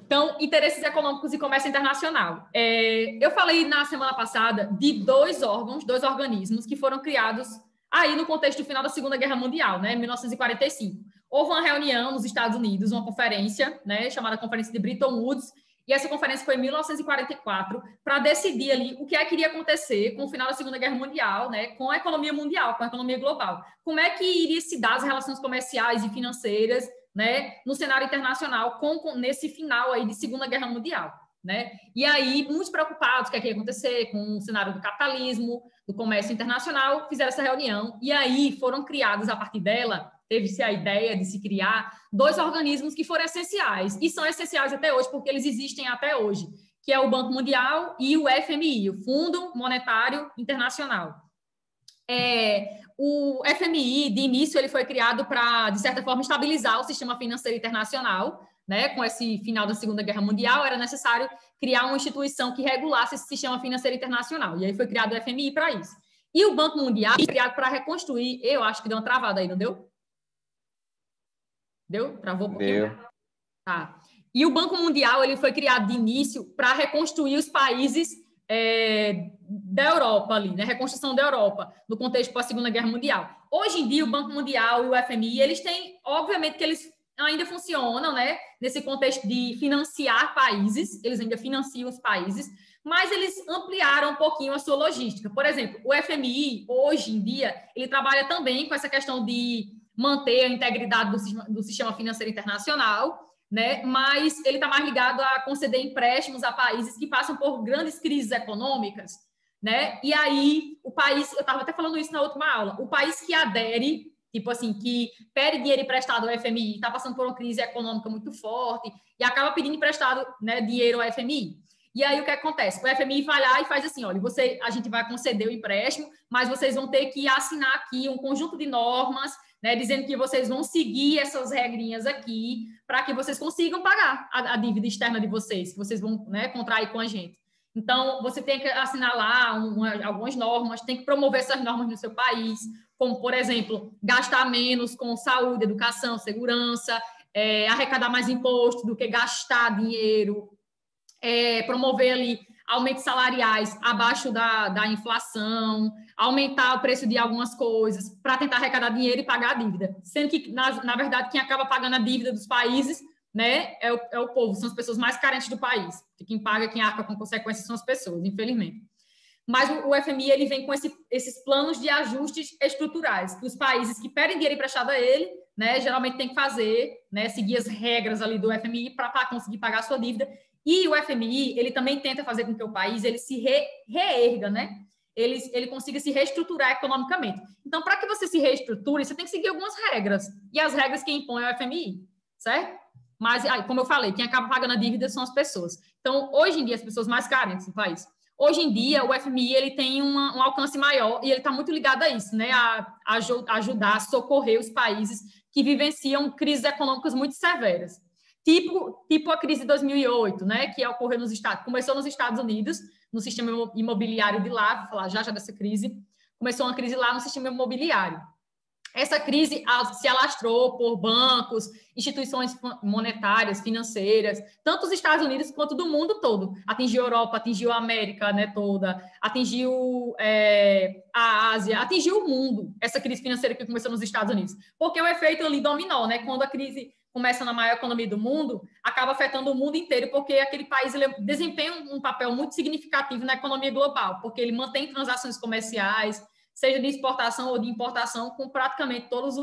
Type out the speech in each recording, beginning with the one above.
Então, interesses econômicos e comércio internacional. Eu falei na semana passada de dois organismos que foram criados aí no contexto do final da Segunda Guerra Mundial, né, 1945. Houve uma reunião nos Estados Unidos, uma conferência, né, chamada Conferência de Bretton Woods, e essa conferência foi em 1944, para decidir ali o que é que iria acontecer com o final da Segunda Guerra Mundial, né, com a economia mundial, com a economia global. Como é que iria se dar as relações comerciais e financeiras, né, no cenário internacional nesse final aí de Segunda Guerra Mundial, né? E aí, muitos preocupados, o que é que ia acontecer com o cenário do capitalismo, do comércio internacional, fizeram essa reunião, e aí foram criados, a partir dela, teve-se a ideia de se criar dois organismos que foram essenciais, e são essenciais até hoje, porque eles existem até hoje, que é o Banco Mundial e o FMI, o Fundo Monetário Internacional. O FMI, de início, ele foi criado para, de certa forma, estabilizar o sistema financeiro internacional, né? Com esse final da Segunda Guerra Mundial, era necessário criar uma instituição que regulasse esse sistema financeiro internacional, e aí foi criado o FMI para isso. E o Banco Mundial foi criado para reconstruir, eu acho que deu uma travada aí, não deu? Deu? Travou um pouquinho? Deu. Tá. E o Banco Mundial ele foi criado de início para reconstruir os países da Europa ali, né? Reconstrução da Europa, no contexto pós-Segunda Guerra Mundial. Hoje em dia, o Banco Mundial e o FMI, eles têm, obviamente, que eles ainda funcionam, né? Nesse contexto de financiar países, eles ainda financiam os países, mas eles ampliaram um pouquinho a sua logística. Por exemplo, o FMI, hoje em dia, ele trabalha também com essa questão de manter a integridade do sistema financeiro internacional, né? Mas ele está mais ligado a conceder empréstimos a países que passam por grandes crises econômicas, né? E aí, o país, eu estava até falando isso na última aula, o país que adere, tipo assim, que pede dinheiro emprestado ao FMI, está passando por uma crise econômica muito forte e acaba pedindo emprestado, né, dinheiro ao FMI. E aí, o que acontece? O FMI vai lá e faz assim, olha, a gente vai conceder o empréstimo, mas vocês vão ter que assinar aqui um conjunto de normas, né, dizendo que vocês vão seguir essas regrinhas aqui para que vocês consigam pagar a dívida externa de vocês, que vocês vão, né, contrair com a gente. Então, você tem que assinar lá algumas normas, tem que promover essas normas no seu país, como, por exemplo, gastar menos com saúde, educação, segurança, arrecadar mais imposto do que gastar dinheiro, promover ali aumentos salariais abaixo da inflação, aumentar o preço de algumas coisas para tentar arrecadar dinheiro e pagar a dívida. Sendo que, na verdade, quem acaba pagando a dívida dos países, né, é o povo, são as pessoas mais carentes do país. Quem paga, quem arca com consequências são as pessoas, infelizmente. Mas o FMI ele vem com esses planos de ajustes estruturais, que os países que pedem dinheiro emprestado a ele, né, geralmente tem que fazer, né, seguir as regras ali do FMI para conseguir pagar a sua dívida. E o FMI, ele também tenta fazer com que o país ele se reerga, né? Ele consiga se reestruturar economicamente. Então, para que você se reestruture, você tem que seguir algumas regras. E as regras quem impõe é o FMI, certo? Mas, como eu falei, quem acaba pagando a dívida são as pessoas. Então, hoje em dia, as pessoas mais carentes do país. Hoje em dia, o FMI ele tem um alcance maior e ele está muito ligado a isso, né? A ajudar a socorrer os países que vivenciam crises econômicas muito severas. Tipo a crise de 2008, né, que ocorreu começou nos Estados Unidos, no sistema imobiliário de lá, vou falar já dessa crise, começou uma crise lá no sistema imobiliário. Essa crise se alastrou por bancos, instituições monetárias, financeiras, tanto os Estados Unidos quanto do mundo todo. Atingiu a Europa, atingiu a América, né, toda, atingiu a Ásia, atingiu o mundo, essa crise financeira que começou nos Estados Unidos. Porque o efeito ali dominó, né, quando a crise começa na maior economia do mundo, acaba afetando o mundo inteiro, porque aquele país ele desempenha um papel muito significativo na economia global, porque ele mantém transações comerciais, seja de exportação ou de importação, com praticamente todas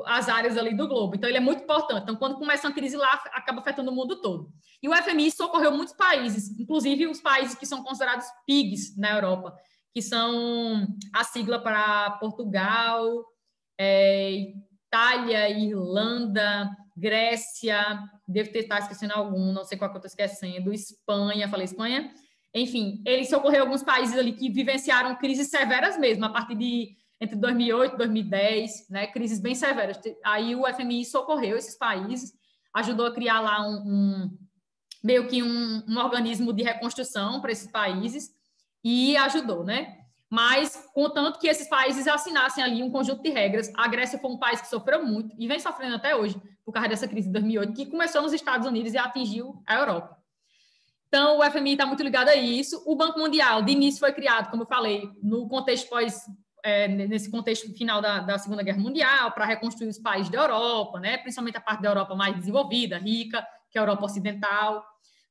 as áreas ali do globo. Então, ele é muito importante. Então, quando começa uma crise lá, acaba afetando o mundo todo. E o FMI socorreu muitos países, inclusive os países que são considerados PIGs na Europa, que são a sigla para Portugal, Itália, Irlanda, Grécia, devo estar esquecendo algum, não sei qual que eu estou esquecendo, Espanha, falei Espanha? Enfim, ele socorreu alguns países ali que vivenciaram crises severas mesmo, a partir de entre 2008 e 2010, né, crises bem severas. Aí o FMI socorreu esses países, ajudou a criar lá meio que um organismo de reconstrução para esses países e ajudou, né? Mas, contanto que esses países assinassem ali um conjunto de regras. A Grécia foi um país que sofreu muito e vem sofrendo até hoje por causa dessa crise de 2008, que começou nos Estados Unidos e atingiu a Europa. Então, o FMI está muito ligado a isso. O Banco Mundial, de início, foi criado, como eu falei, no contexto nesse contexto final da Segunda Guerra Mundial, para reconstruir os países da Europa, né? Principalmente a parte da Europa mais desenvolvida, rica, que é a Europa Ocidental.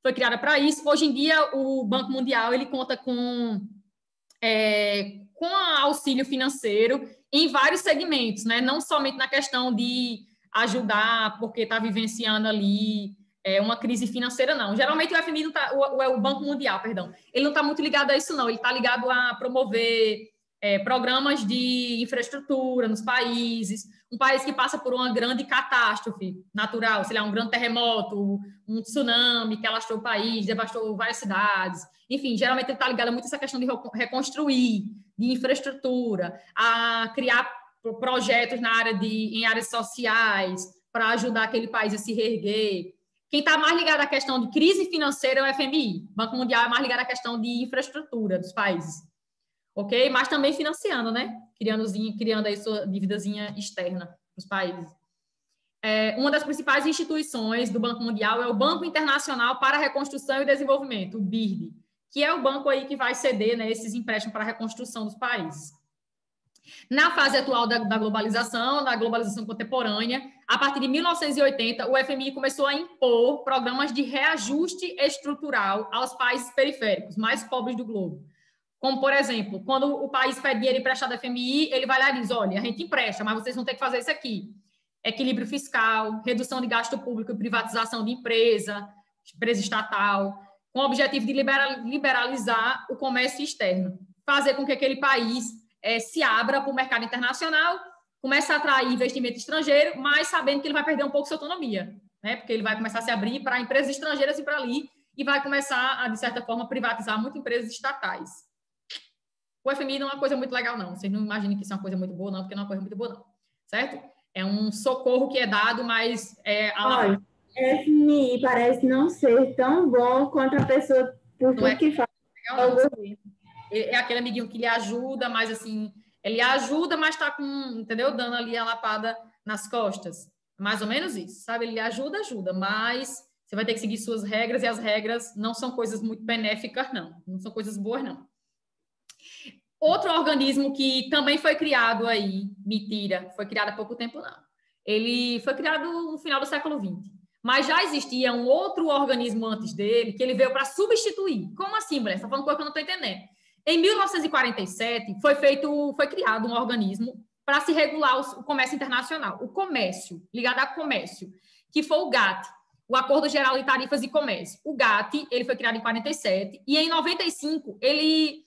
Foi criada para isso. Hoje em dia, o Banco Mundial ele conta com auxílio financeiro em vários segmentos, né? Não somente na questão de ajudar porque está vivenciando ali uma crise financeira, não. Geralmente o FMI não tá, o Banco Mundial, perdão, ele não está muito ligado a isso, não. Ele está ligado a promover programas de infraestrutura nos países. Um país que passa por uma grande catástrofe natural, sei lá, um grande terremoto, um tsunami que alastrou o país, devastou várias cidades. Enfim, geralmente ele está ligado a muito essa questão de reconstruir, de infraestrutura, a criar projetos em áreas sociais para ajudar aquele país a se reerguer. Quem está mais ligado à questão de crise financeira é o FMI. O Banco Mundial é mais ligado à questão de infraestrutura dos países. Ok? Mas também financiando, né? Criando aí sua dívidazinha externa para os países. Uma das principais instituições do Banco Mundial é o Banco Internacional para a Reconstrução e Desenvolvimento, o BIRD, que é o banco aí que vai ceder, né, esses empréstimos para a reconstrução dos países. Na fase atual da globalização contemporânea, a partir de 1980, o FMI começou a impor programas de reajuste estrutural aos países periféricos, mais pobres do globo. Como, por exemplo, quando o país pede dinheiro emprestado ao FMI, ele vai lá e diz, olha, a gente empresta, mas vocês vão ter que fazer isso aqui. Equilíbrio fiscal, redução de gasto público e privatização de empresa estatal, com o objetivo de liberalizar o comércio externo, fazer com que aquele país se abra para o mercado internacional, comece a atrair investimento estrangeiro, mas sabendo que ele vai perder um pouco sua autonomia, né? Porque ele vai começar a se abrir para empresas estrangeiras e para ali, e vai começar a, de certa forma, privatizar muitas empresas estatais. O FMI não é uma coisa muito legal, não. Vocês não imaginem que isso é uma coisa muito boa, não, porque não é uma coisa muito boa, não. Certo? É um socorro que é dado, mas... Olha, FMI parece não ser tão bom quanto a pessoa por tudo que faz. Legal, não. É aquele amiguinho que lhe ajuda, mas assim... Ele ajuda, mas está com, entendeu? Dando ali a lapada nas costas. Mais ou menos isso, sabe? Ele ajuda, mas você vai ter que seguir suas regras, e as regras não são coisas muito benéficas, não. Não são coisas boas, não. Outro organismo que também foi criado aí, mentira, foi criado há pouco tempo, não. Ele foi criado no final do século XX. Mas já existia um outro organismo antes dele, que ele veio para substituir. Como assim, mulher? Você está falando coisa que eu não estou entendendo. Em 1947, foi criado um organismo para se regular o comércio internacional. O comércio, ligado ao comércio, que foi o GATT, o Acordo Geral de Tarifas e Comércio. O GATT, ele foi criado em 47, e em 95, ele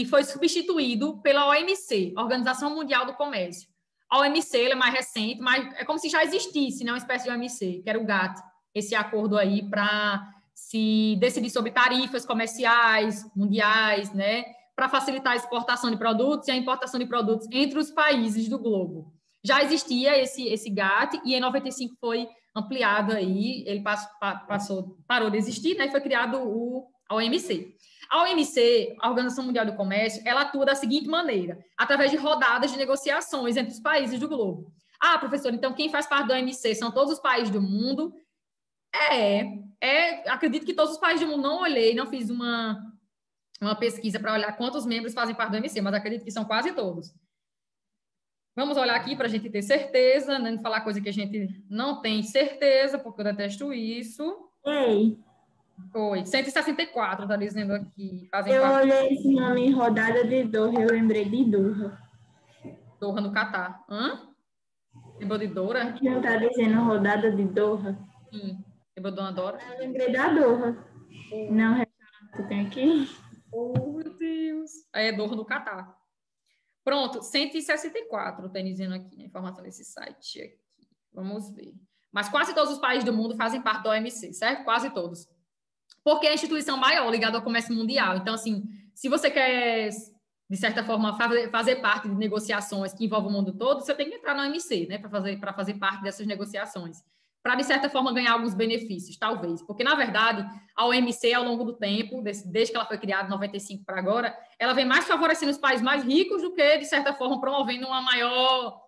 foi substituído pela OMC, Organização Mundial do Comércio. A OMC é mais recente, mas é como se já existisse, né, uma espécie de OMC, que era o GATT, esse acordo aí para se decidir sobre tarifas comerciais mundiais, né, para facilitar a exportação de produtos e a importação de produtos entre os países do globo. Já existia esse GATT e em 95 foi ampliado aí, ele parou de existir, né, e foi criado a OMC. A OMC, a Organização Mundial do Comércio, ela atua da seguinte maneira, através de rodadas de negociações entre os países do globo. Ah, professor, então quem faz parte da OMC são todos os países do mundo? Acredito que todos os países do mundo, não olhei, não fiz uma pesquisa para olhar quantos membros fazem parte da OMC, mas acredito que são quase todos. Vamos olhar aqui para a gente ter certeza, né, não falar coisa que a gente não tem certeza, porque eu detesto isso. Ei. Foi, 164, está dizendo aqui. Olhei esse nome em Rodada de Doha, eu lembrei de Doha. Doha no Catar. Hã? Lembrou de Dora? Não está dizendo Rodada de Doha? Sim. Lembrou de Dona Dora? Eu lembrei da Doha. Não, restaurante tem aqui. Oh, meu Deus. Aí é Doha no Catar. Pronto, 164, está dizendo aqui, a informação desse site aqui. Vamos ver. Mas quase todos os países do mundo fazem parte da OMC, certo? Quase todos. Porque é a instituição maior ligada ao comércio mundial. Então, assim, se você quer, de certa forma, fazer parte de negociações que envolvem o mundo todo, você tem que entrar na OMC, né, para fazer parte dessas negociações. Para, de certa forma, ganhar alguns benefícios, talvez. Porque, na verdade, a OMC, ao longo do tempo, desde que ela foi criada, em 95 para agora, ela vem mais favorecendo os países mais ricos do que, de certa forma, promovendo uma maior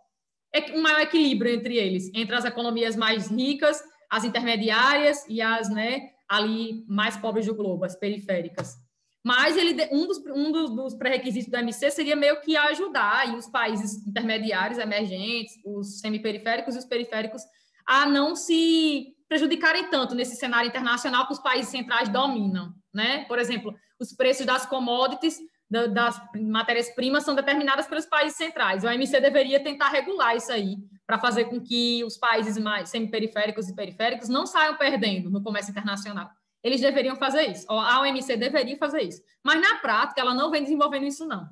um maior equilíbrio entre eles, entre as economias mais ricas, as intermediárias e as, né, ali mais pobres do globo, as periféricas. Mas um dos pré-requisitos do MC seria meio que ajudar aí os países intermediários, emergentes, os semiperiféricos e os periféricos a não se prejudicarem tanto nesse cenário internacional que os países centrais dominam, né? Por exemplo, os preços das commodities, das matérias-primas, são determinadas pelos países centrais. O OMC deveria tentar regular isso aí, para fazer com que os países mais semiperiféricos e periféricos não saiam perdendo no comércio internacional. Eles deveriam fazer isso. A OMC deveria fazer isso. Mas, na prática, ela não vem desenvolvendo isso, não.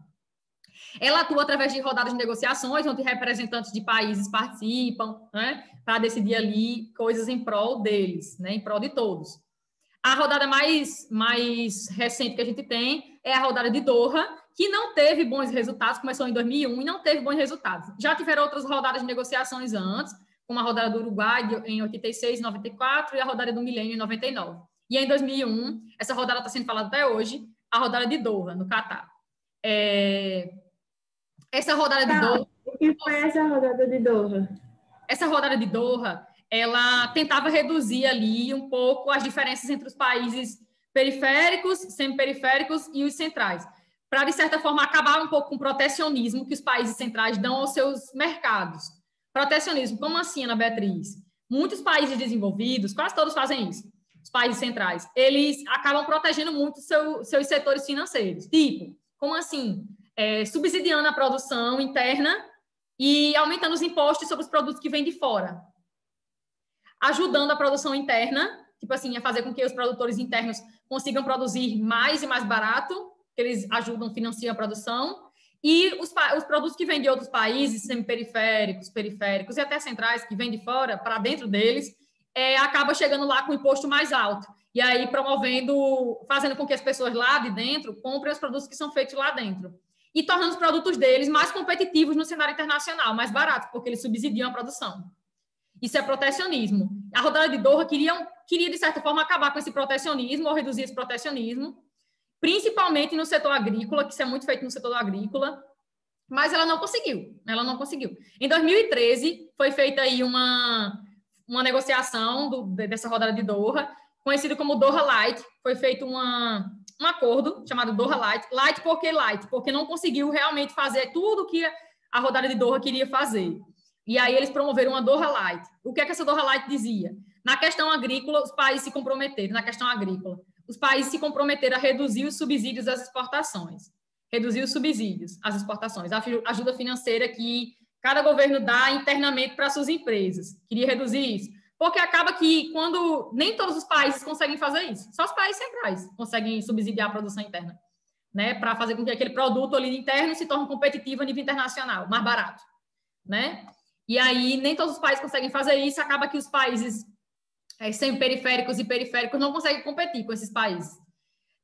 Ela atua através de rodadas de negociações, onde representantes de países participam, né, para decidir ali coisas em prol deles, né, em prol de todos. A rodada mais recente que a gente tem é a rodada de Doha, que não teve bons resultados, começou em 2001 e não teve bons resultados. Já tiveram outras rodadas de negociações antes, como a rodada do Uruguai em 86, 94 e a rodada do Milênio em 99. E em 2001, essa rodada está sendo falada até hoje, a rodada de Doha, no Catar. Essa rodada de Doha... O que foi essa rodada de Doha? Essa rodada de Doha, ela tentava reduzir ali um pouco as diferenças entre os países periféricos, semiperiféricos e os centrais, para, de certa forma, acabar um pouco com o protecionismo que os países centrais dão aos seus mercados. Protecionismo, como assim, Ana Beatriz? Muitos países desenvolvidos, quase todos fazem isso, os países centrais, eles acabam protegendo muito seus setores financeiros. Tipo, como assim? Subsidiando a produção interna e aumentando os impostos sobre os produtos que vêm de fora. Ajudando a produção interna, tipo assim, a fazer com que os produtores internos consigam produzir mais e mais barato, que eles ajudam, financiam a produção, e os produtos que vêm de outros países, semiperiféricos, periféricos e até centrais, que vêm de fora, para dentro deles, acaba chegando lá com imposto mais alto. E aí fazendo com que as pessoas lá de dentro comprem os produtos que são feitos lá dentro. E tornando os produtos deles mais competitivos no cenário internacional, mais baratos, porque eles subsidiam a produção. Isso é protecionismo. A rodada de Doha queria, de certa forma, acabar com esse protecionismo ou reduzir esse protecionismo, principalmente no setor agrícola, que isso é muito feito no setor agrícola, mas ela não conseguiu. Em 2013, foi feita aí uma negociação dessa rodada de Doha, conhecido como Doha Light. Foi feito um acordo chamado Doha Light. Light, porque não conseguiu realmente fazer tudo que a rodada de Doha queria fazer. E aí eles promoveram uma Doha Light. O que é que essa Doha Light dizia? Na questão agrícola, os países se comprometeram, a reduzir os subsídios às exportações. A ajuda financeira que cada governo dá internamente para suas empresas. Queria reduzir isso. Porque acaba que quando nem todos os países conseguem fazer isso, só os países centrais conseguem subsidiar a produção interna, né, para fazer com que aquele produto ali interno se torne competitivo a nível internacional, mais barato, né? E aí nem todos os países conseguem fazer isso, acaba que os países semiperiféricos e periféricos não conseguem competir com esses países.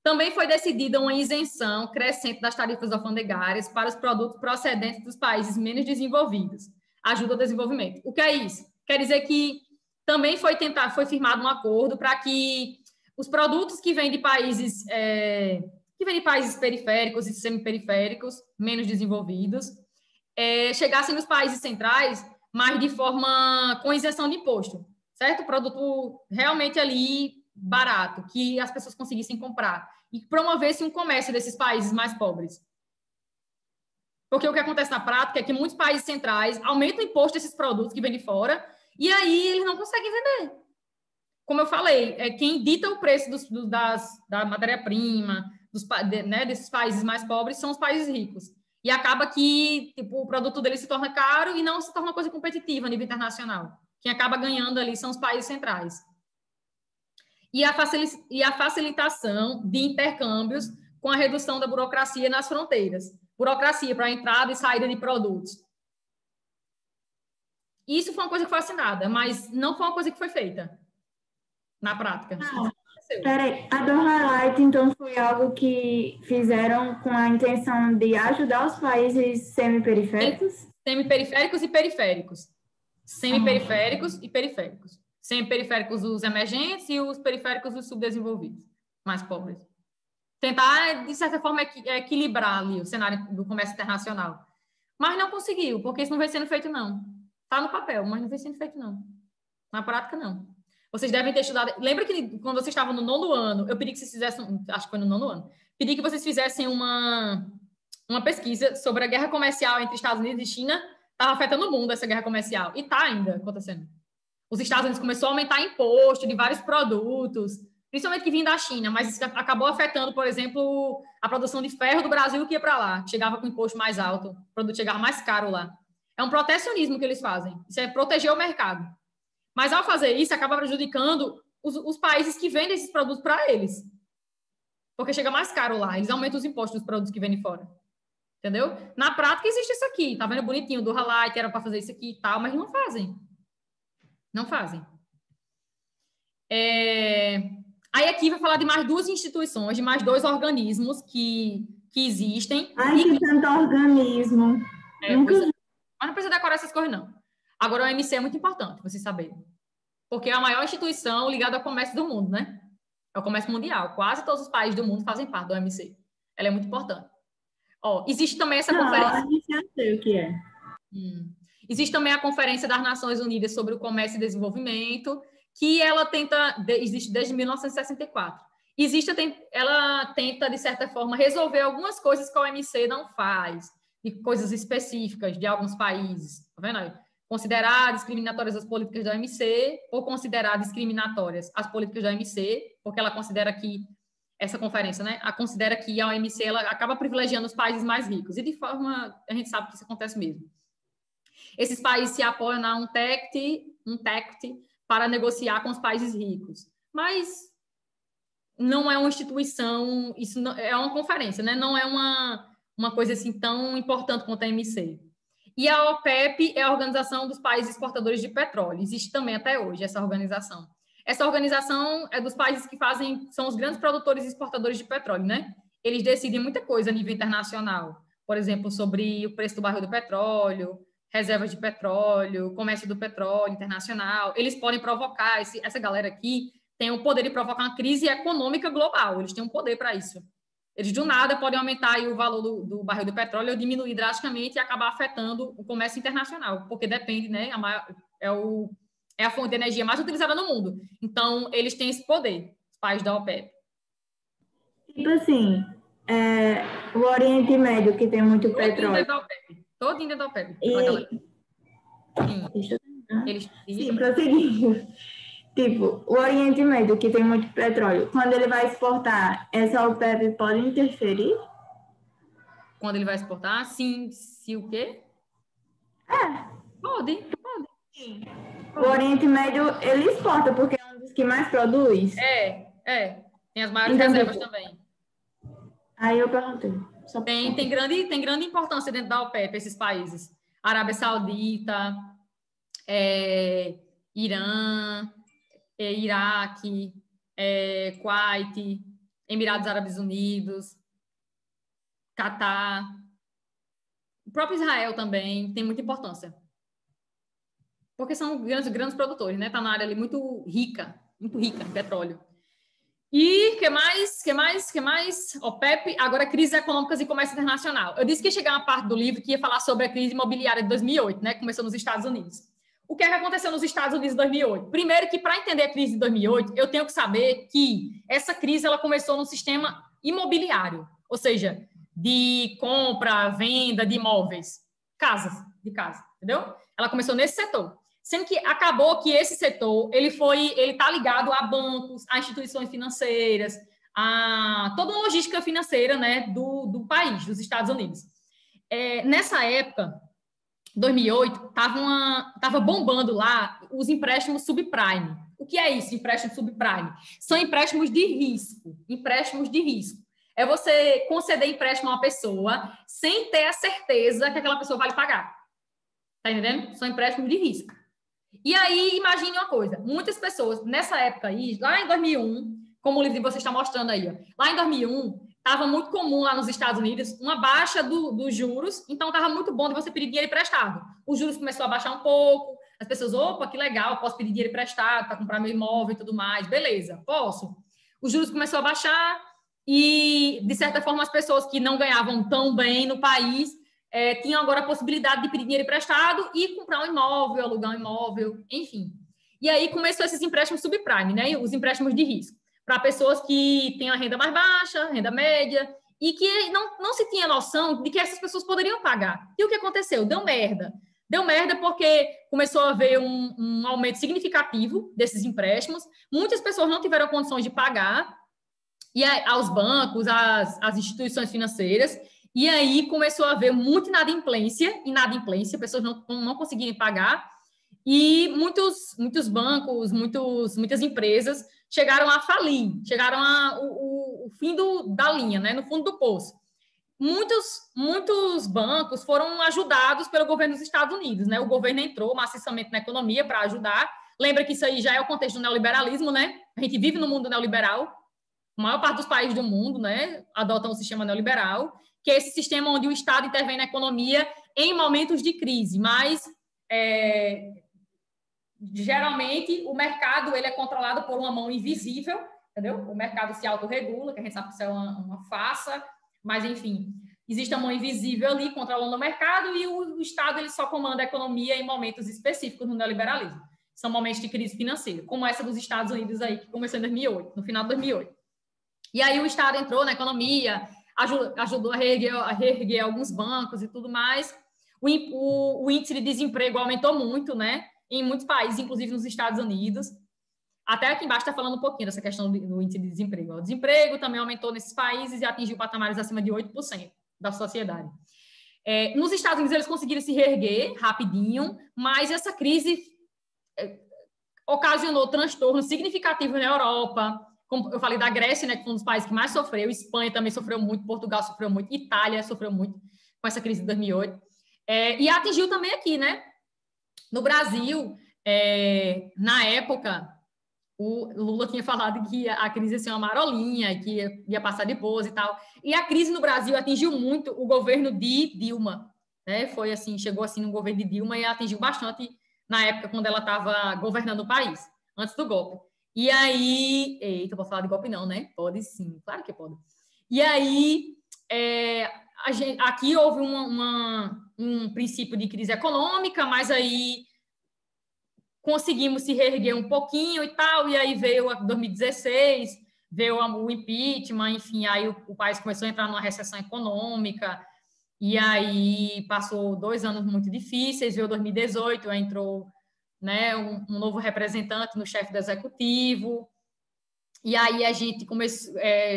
Também foi decidida uma isenção crescente das tarifas alfandegárias para os produtos procedentes dos países menos desenvolvidos, ajuda ao desenvolvimento. O que é isso? Quer dizer que também foi firmado um acordo para que os produtos que vêm de países periféricos e semiperiféricos, menos desenvolvidos, chegassem nos países centrais, mas de forma com isenção de imposto, certo? Produto realmente ali barato, que as pessoas conseguissem comprar e promovesse um comércio desses países mais pobres. Porque o que acontece na prática é que muitos países centrais aumentam o imposto desses produtos que vêm de fora e aí eles não conseguem vender. Como eu falei, quem dita o preço da matéria-prima, desses países mais pobres, são os países ricos. E acaba que o produto deles se torna caro e não se torna uma coisa competitiva a nível internacional. Quem acaba ganhando ali são os países centrais. E a facilitação de intercâmbios com a redução da burocracia nas fronteiras. Burocracia para a entrada e saída de produtos. Isso foi uma coisa que foi assinada, mas não foi uma coisa que foi feita na prática. Peraí, a Doha Light, então, foi algo que fizeram com a intenção de ajudar os países semiperiféricos? Semiperiféricos e periféricos. Semiperiféricos e periféricos. Semiperiféricos os emergentes e os periféricos os subdesenvolvidos, mais pobres. Tentar, de certa forma, equilibrar ali o cenário do comércio internacional. Mas não conseguiu, porque isso não vem sendo feito, não. Tá no papel, mas não vem sendo feito, não. Na prática, não. Vocês devem ter estudado... Lembra que quando vocês estavam no 9º ano, eu pedi que vocês fizessem... Acho que foi no 9º ano. Pedi que vocês fizessem uma pesquisa sobre a guerra comercial entre Estados Unidos e China. Estava afetando o mundo essa guerra comercial. E está ainda acontecendo. Os Estados Unidos começou a aumentar imposto de vários produtos, principalmente que vinha da China, mas isso acabou afetando, por exemplo, a produção de ferro do Brasil que ia para lá. Chegava com imposto mais alto, o produto chegava mais caro lá. É um protecionismo que eles fazem. Isso é proteger o mercado. Mas, ao fazer isso, acaba prejudicando os países que vendem esses produtos para eles. Porque chega mais caro lá. Eles aumentam os impostos dos produtos que vêm de fora. Entendeu? Na prática, existe isso aqui. Tá vendo bonitinho? Do Highlight era para fazer isso aqui e tal, mas não fazem. Não fazem. Aí aqui vai falar de mais 2 instituições, de mais 2 organismos que existem. Ai, que tanto organismo. Nunca... Mas não precisa decorar essas coisas, não. Agora, o OMC é muito importante, vocês saberem. Porque é a maior instituição ligada ao comércio do mundo, né? É o comércio mundial. Quase todos os países do mundo fazem parte do OMC. Ela é muito importante. Ó, existe também essa conferência... A gente já sei o que é. Existe também a Conferência das Nações Unidas sobre o Comércio e Desenvolvimento, que ela existe desde 1964. Ela tenta, de certa forma, resolver algumas coisas que a OMC não faz, de coisas específicas de alguns países. Tá vendo aí? Considerar discriminatórias as políticas da OMC ou considerar discriminatórias as políticas da OMC, porque ela considera que, essa conferência, né, considera que a OMC ela acaba privilegiando os países mais ricos. E, de forma, a gente sabe que isso acontece mesmo. Esses países se apoiam na UNTACT para negociar com os países ricos. Mas não é uma instituição, isso não, é uma conferência, né? Não é uma coisa assim tão importante quanto a OMC. E a OPEP é a Organização dos Países Exportadores de Petróleo. Existe também até hoje essa organização. Essa organização é dos países que são os grandes produtores e exportadores de petróleo, né? Eles decidem muita coisa a nível internacional. Por exemplo, sobre o preço do barril do petróleo, reservas de petróleo, comércio do petróleo internacional. Eles podem provocar, essa galera aqui tem o poder de provocar uma crise econômica global. Eles têm um poder para isso. Eles, do nada, podem aumentar aí o valor do barril do petróleo ou diminuir drasticamente e acabar afetando o comércio internacional, porque depende, né? É a fonte de energia mais utilizada no mundo. Então, eles têm esse poder, os países da OPEP. Tipo assim, o Oriente Médio, que tem muito petróleo. Todinho dentro da OPEP. Deixa eu terminar. Sim, prosseguindo. Tipo, o Oriente Médio, que tem muito petróleo, quando ele vai exportar, essa OPEP pode interferir? Quando ele vai exportar? Sim. Se o quê? Pode. Sim. O Oriente Médio, ele exporta, porque é um dos que mais produz. Tem as maiores reservas também. Aí eu perguntei. Tem grande importância dentro da OPEP, esses países. Arábia Saudita, Irã, Iraque, Kuwait, Emirados Árabes Unidos, Catar. O próprio Israel também tem muita importância. Porque são grandes produtores, né? Está na área ali muito rica em petróleo. E que mais? OPEP, agora crises econômicas e comércio internacional. Eu disse que ia chegar uma parte do livro que ia falar sobre a crise imobiliária de 2008, né? Começou nos Estados Unidos. O que é que aconteceu nos Estados Unidos em 2008? Primeiro que, para entender a crise de 2008, eu tenho que saber que essa crise ela começou no sistema imobiliário, ou seja, de compra, venda de imóveis, de casa, entendeu? Ela começou nesse setor. Sendo que acabou que esse setor, ele está ligado a bancos, a instituições financeiras, a toda uma logística financeira, né, do país, dos Estados Unidos. Nessa época, 2008, estava bombando lá os empréstimos subprime. O que é isso, empréstimo subprime? São empréstimos de risco. É você conceder empréstimo a uma pessoa sem ter a certeza que aquela pessoa vai lhe pagar. Tá entendendo? São empréstimos de risco. E aí, imagine uma coisa, muitas pessoas, nessa época aí, lá em 2001, como o livro de vocês está mostrando aí, ó, lá em 2001, estava muito comum lá nos Estados Unidos uma baixa dos juros, então estava muito bom de você pedir dinheiro emprestado. Os juros começou a baixar um pouco, as pessoas, opa, que legal, posso pedir dinheiro emprestado para comprar meu imóvel e tudo mais, beleza, posso. Os juros começou a baixar e, de certa forma, as pessoas que não ganhavam tão bem no país tinham agora a possibilidade de pedir dinheiro emprestado e comprar um imóvel, alugar um imóvel, enfim. E aí começou esses empréstimos subprime, né? Os empréstimos de risco, para pessoas que têm a renda mais baixa, renda média, e que não se tinha noção de que essas pessoas poderiam pagar. E o que aconteceu? Deu merda. Deu merda porque começou a haver um aumento significativo desses empréstimos, muitas pessoas não tiveram condições de pagar, e aos bancos, às instituições financeiras, e aí começou a haver muita inadimplência, pessoas não conseguirem pagar, e muitos bancos, muitas empresas chegaram a falir, chegaram o fim da linha, né, no fundo do poço. Muitos bancos foram ajudados pelo governo dos Estados Unidos, né? O governo entrou maciçamente na economia para ajudar. Lembra que isso aí já é o contexto do neoliberalismo, né? A gente vive no mundo neoliberal. A maior parte dos países do mundo, né, adotam o sistema neoliberal, que é esse sistema onde o Estado intervém na economia em momentos de crise, mas geralmente o mercado ele é controlado por uma mão invisível, entendeu? O mercado se autorregula, que a gente sabe que isso é uma farsa, mas enfim, existe a mão invisível ali controlando o mercado e o Estado ele só comanda a economia em momentos específicos no neoliberalismo. São momentos de crise financeira, como essa dos Estados Unidos aí, que começou em 2008, no final de 2008. E aí o Estado entrou na economia, ajudou a reerguer alguns bancos e tudo mais. O índice de desemprego aumentou muito, né? Em muitos países, inclusive nos Estados Unidos. Até aqui embaixo está falando um pouquinho dessa questão do índice de desemprego. O desemprego também aumentou nesses países e atingiu patamares acima de 8% da sociedade. Nos Estados Unidos, eles conseguiram se reerguer rapidinho, mas essa crise ocasionou transtorno significativo na Europa. Como eu falei da Grécia, né, que foi um dos países que mais sofreu, Espanha também sofreu muito, Portugal sofreu muito, Itália sofreu muito com essa crise de 2008. E atingiu também aqui, né? No Brasil, na época, o Lula tinha falado que a crise ia ser uma marolinha, que ia passar de boas e tal. E a crise no Brasil atingiu muito o governo de Dilma, né? Foi assim, chegou assim no governo de Dilma e atingiu bastante na época quando ela estava governando o país, antes do golpe. E aí, eita, posso falar de golpe não, né? Pode sim, claro que pode. E aí, aqui houve um princípio de crise econômica, mas aí conseguimos se reerguer um pouquinho e tal, e aí veio 2016, veio o impeachment, enfim, aí o país começou a entrar numa recessão econômica, e aí passou 2 anos muito difíceis, veio 2018, aí entrou, né, um novo representante no chefe do executivo, e aí a gente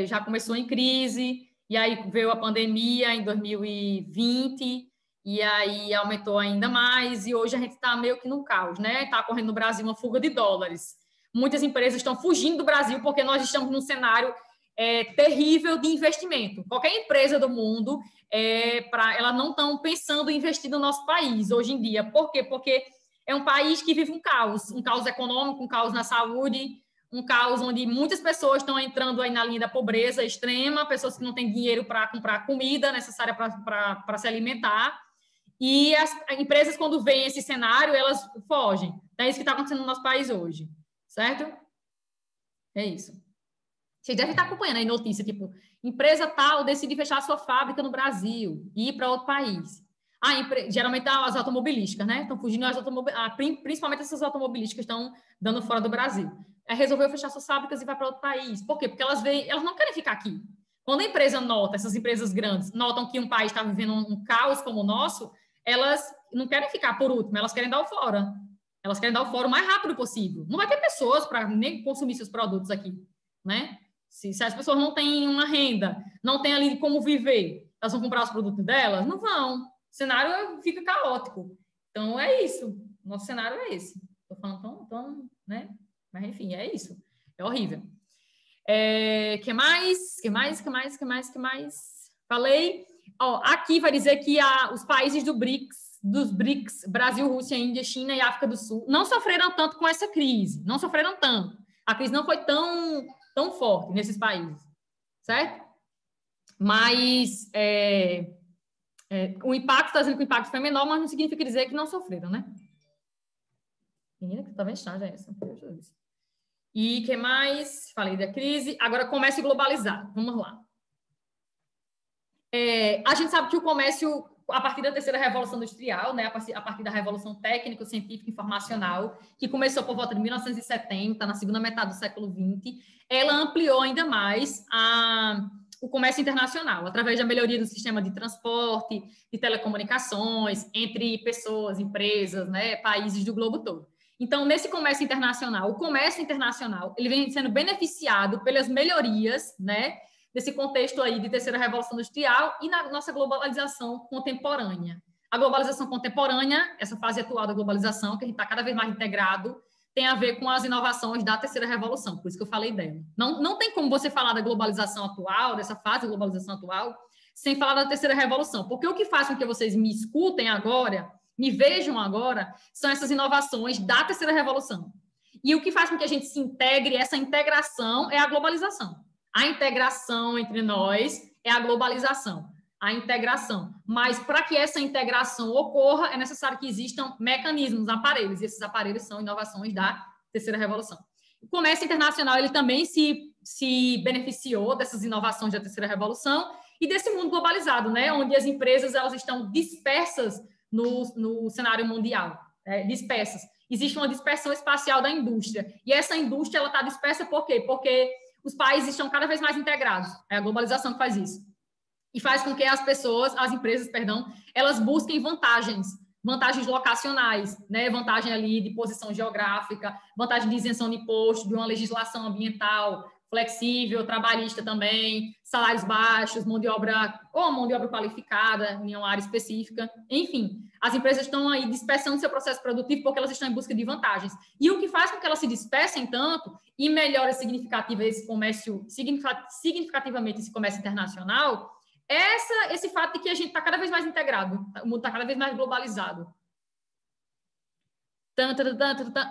já começou em crise, e aí veio a pandemia em 2020, e aí aumentou ainda mais, e hoje a gente está meio que no caos, né? Está ocorrendo no Brasil uma fuga de dólares. Muitas empresas estão fugindo do Brasil porque nós estamos num cenário terrível de investimento. Qualquer empresa do mundo, elas não estão pensando em investir no nosso país hoje em dia. Por quê? Porque é um país que vive um caos econômico, um caos na saúde, um caos onde muitas pessoas estão entrando aí na linha da pobreza extrema, pessoas que não têm dinheiro para comprar comida necessária para se alimentar. E as empresas, quando veem esse cenário, elas fogem. É isso que está acontecendo no nosso país hoje, certo? É isso. Vocês devem estar acompanhando aí notícia, tipo, empresa tal decide fechar a sua fábrica no Brasil e ir para outro país. Geralmente as automobilísticas, né? Estão fugindo, principalmente essas automobilísticas estão dando fora do Brasil. Resolveu fechar suas fábricas e vai para outro país. Por quê? Porque elas não querem ficar aqui. Quando a empresa essas empresas grandes, notam que um país está vivendo um caos como o nosso, elas não querem ficar por último, elas querem dar o fora. Elas querem dar o fora o mais rápido possível. Não vai ter pessoas para nem consumir seus produtos aqui, né? Se as pessoas não têm uma renda, não têm ali como viver, elas vão comprar os produtos delas? Não vão. O cenário fica caótico. Então, é isso. Nosso cenário é esse. Estou falando tão, né? Mas, enfim, é isso. É horrível. Que mais? Falei. Aqui vai dizer que os países dos BRICS, Brasil, Rússia, Índia, China e África do Sul, não sofreram tanto com essa crise. Não sofreram tanto. A crise não foi tão forte nesses países. Certo? Mas o impacto, está dizendo que o impacto foi menor, mas não significa dizer que não sofreram, né? Menina, que tá vendo já essa. E o que mais? Falei da crise. Agora, comércio globalizado. Vamos lá. A gente sabe que o comércio a partir da terceira revolução industrial, né, a partir da revolução técnico-científica informacional, que começou por volta de 1970, na segunda metade do século XX, ela ampliou ainda mais o comércio internacional, através da melhoria do sistema de transporte, de telecomunicações, entre pessoas, empresas, né, países do globo todo. Então, nesse comércio internacional, o comércio internacional, ele vem sendo beneficiado pelas melhorias, né, desse contexto aí de terceira revolução industrial e na nossa globalização contemporânea. A globalização contemporânea, essa fase atual da globalização, que a gente está cada vez mais integrado, tem a ver com as inovações da terceira revolução, por isso que eu falei dela. Não tem como você falar da globalização atual, dessa fase de globalização atual, sem falar da terceira revolução, porque o que faz com que vocês me escutem agora, me vejam agora, são essas inovações da terceira revolução. E o que faz com que a gente se integre, essa integração, é a globalização. A integração entre nós é a globalização, a integração. Mas para que essa integração ocorra, é necessário que existam mecanismos, aparelhos, e esses aparelhos são inovações da terceira revolução. O comércio internacional ele também se beneficiou dessas inovações da terceira revolução e desse mundo globalizado, né, onde as empresas elas estão dispersas no cenário mundial, dispersas. Existe uma dispersão espacial da indústria, e essa indústria ela está dispersa por quê? Porque os países estão cada vez mais integrados. É a globalização que faz isso. E faz com que as empresas, elas busquem vantagens locacionais, né? Vantagem ali de posição geográfica, vantagem de isenção de imposto, de uma legislação ambiental flexível, trabalhista também, salários baixos, mão de obra qualificada em uma área específica. Enfim, as empresas estão aí dispersando seu processo produtivo porque elas estão em busca de vantagens. E o que faz com que elas se dispersem tanto e melhore significativamente esse comércio internacional é esse fato de que a gente está cada vez mais integrado, o mundo está cada vez mais globalizado.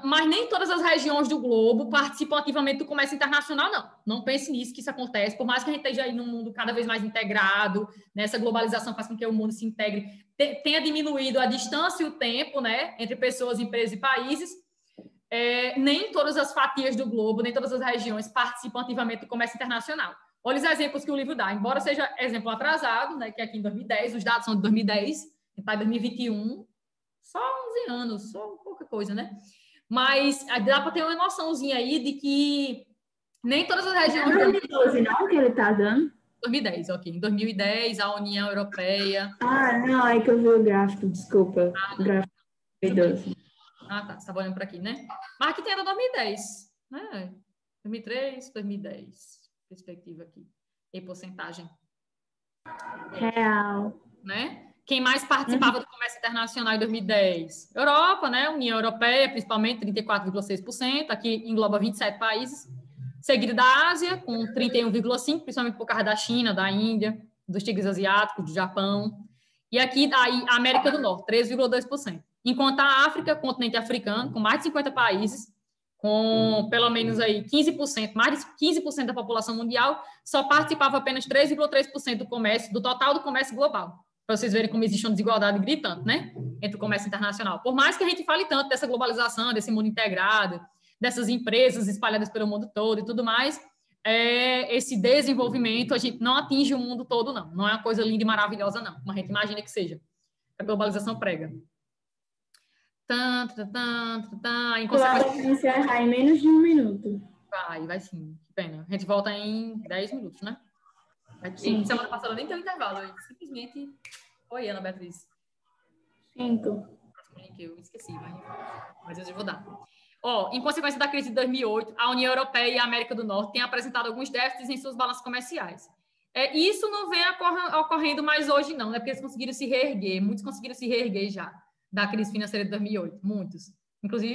Mas nem todas as regiões do globo participam ativamente do comércio internacional, não. Não pense nisso, que isso acontece. Por mais que a gente esteja aí num mundo cada vez mais integrado, né, essa globalização faz com que o mundo se integre, tenha diminuído a distância e o tempo, né, entre pessoas, empresas e países, nem todas as fatias do globo, nem todas as regiões participam ativamente do comércio internacional. Olha os exemplos que o livro dá. Embora seja exemplo atrasado, né, que é aqui em 2010, os dados são de 2010, está em 2021, só 11 anos, só pouca coisa, né? Mas dá para ter uma noçãozinha aí de que nem todas as regiões... Não é 2012, não, que ele está dando? 2010, ok. Em 2010, a União Europeia... Ah, não, é que eu vi o gráfico, desculpa. O gráfico 2012. Ah, tá. Você estava olhando para aqui, né? Mas aqui tem a da 2010, né? 2003, 2010. Perspectiva aqui. E porcentagem. Real. Né? Quem mais participava do comércio internacional em 2010? Europa, né? União Europeia, principalmente, 34,6%. Aqui engloba 27 países. Seguido da Ásia, com 31,5%, principalmente por causa da China, da Índia, dos tigres asiáticos, do Japão. E aqui a América do Norte, 13,2%. Enquanto a África, continente africano, com mais de 50 países, com pelo menos aí 15%, mais de 15% da população mundial, só participava apenas 3,3% do comércio, do total do comércio global. Para vocês verem como existe uma desigualdade gritante, né, entre o comércio internacional. Por mais que a gente fale tanto dessa globalização, desse mundo integrado, dessas empresas espalhadas pelo mundo todo e tudo mais, esse desenvolvimento a gente não atinge o mundo todo, não. Não é uma coisa linda e maravilhosa, não, como a gente imagina que seja. A globalização prega. Em consequência... encerrar em menos de 1 minuto. Vai sim. Que pena. A gente volta em 10 minutos, né? Sim. Semana passada nem tem um intervalo. Simplesmente foi, Ana Beatriz. 5. Eu esqueci, mas eu vou dar. Em consequência da crise de 2008, a União Europeia e a América do Norte têm apresentado alguns déficits em seus balanços comerciais. Isso não vem ocorrendo mais hoje, não, né? Porque eles conseguiram se reerguer. Muitos conseguiram se reerguer já da crise financeira de 2008. Muitos. Inclusive,